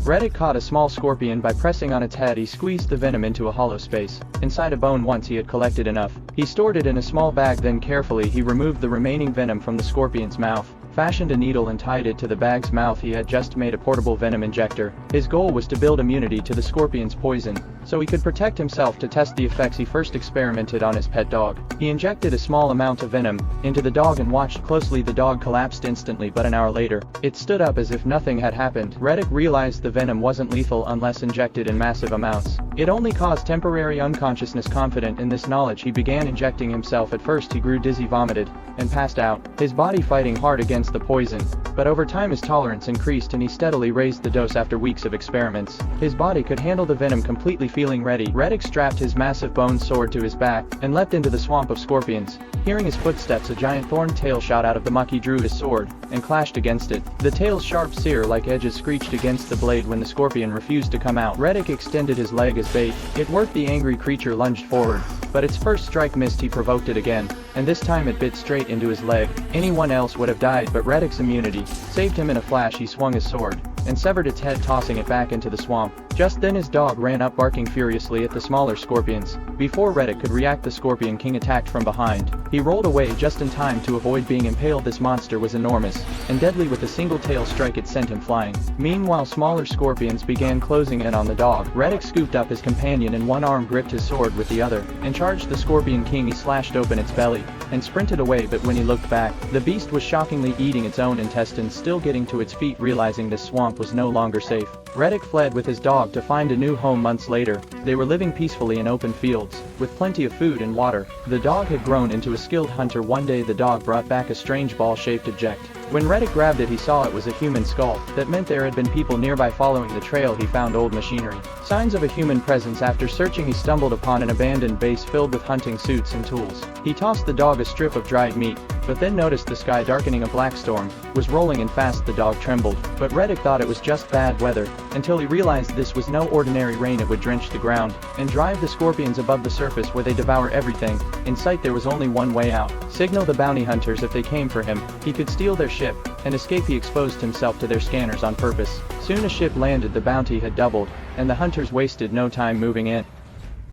Reddick caught a small scorpion by pressing on its head. He squeezed the venom into a hollow space inside a bone. Once he had collected enough, he stored it in a small bag. Then carefully he removed the remaining venom from the scorpion's mouth, fashioned a needle and tied it to the bag's mouth. He had just made a portable venom injector. His goal was to build immunity to the scorpion's poison, so he could protect himself. To test the effects, he first experimented on his pet dog. He injected a small amount of venom into the dog and watched closely. The dog collapsed instantly, but an hour later, it stood up as if nothing had happened. Reddick realized the venom wasn't lethal unless injected in massive amounts. It only caused temporary unconsciousness. Confident in this knowledge, he began injecting himself. At first he grew dizzy, vomited, and passed out, his body fighting hard against the poison. But over time his tolerance increased and he steadily raised the dose. After weeks of experiments, his body could handle the venom completely. Feeling ready, Reddick strapped his massive bone sword to his back and leapt into the swamp of scorpions. Hearing his footsteps, a giant thorned tail shot out of the muck. He drew his sword and clashed against it. The tail's sharp sear-like edges screeched against the blade when the scorpion refused to come out. Reddick extended his leg as bait. It worked. The angry creature lunged forward, but its first strike missed. He provoked it again, and this time it bit straight into his leg. Anyone else would have died, but Reddick's immunity saved him. In a flash he swung his sword and severed its head, tossing it back into the swamp. Just then his dog ran up, barking furiously at the smaller scorpions. Before Reddick could react, the Scorpion King attacked from behind. He rolled away just in time to avoid being impaled. This monster was enormous and deadly. With a single tail strike it sent him flying. Meanwhile, smaller scorpions began closing in on the dog. Reddick scooped up his companion and one arm gripped his sword with the other and charged the Scorpion King. He slashed open its belly and sprinted away, but when he looked back, the beast was shockingly eating its own intestines. Still getting to its feet, realizing this swamp was no longer safe, Reddick fled with his dog to find a new home. Months later, they were living peacefully in open fields, with plenty of food and water. The dog had grown into a skilled hunter. One day the dog brought back a strange ball-shaped object. When Reddick grabbed it, he saw it was a human skull. That meant there had been people nearby. Following the trail, he found old machinery, signs of a human presence. After searching, he stumbled upon an abandoned base filled with hunting suits and tools. He tossed the dog a strip of dried meat, but then noticed the sky darkening. A black storm was rolling in fast. The dog trembled, but Reddick thought it was just bad weather, until he realized this was no ordinary rain. It would drench the ground and drive the scorpions above the surface, where they devour everything in sight. There was only one way out: signal the bounty hunters. If they came for him, he could steal their ship and escape. He exposed himself to their scanners on purpose. Soon a ship landed. The bounty had doubled, and the hunters wasted no time moving in.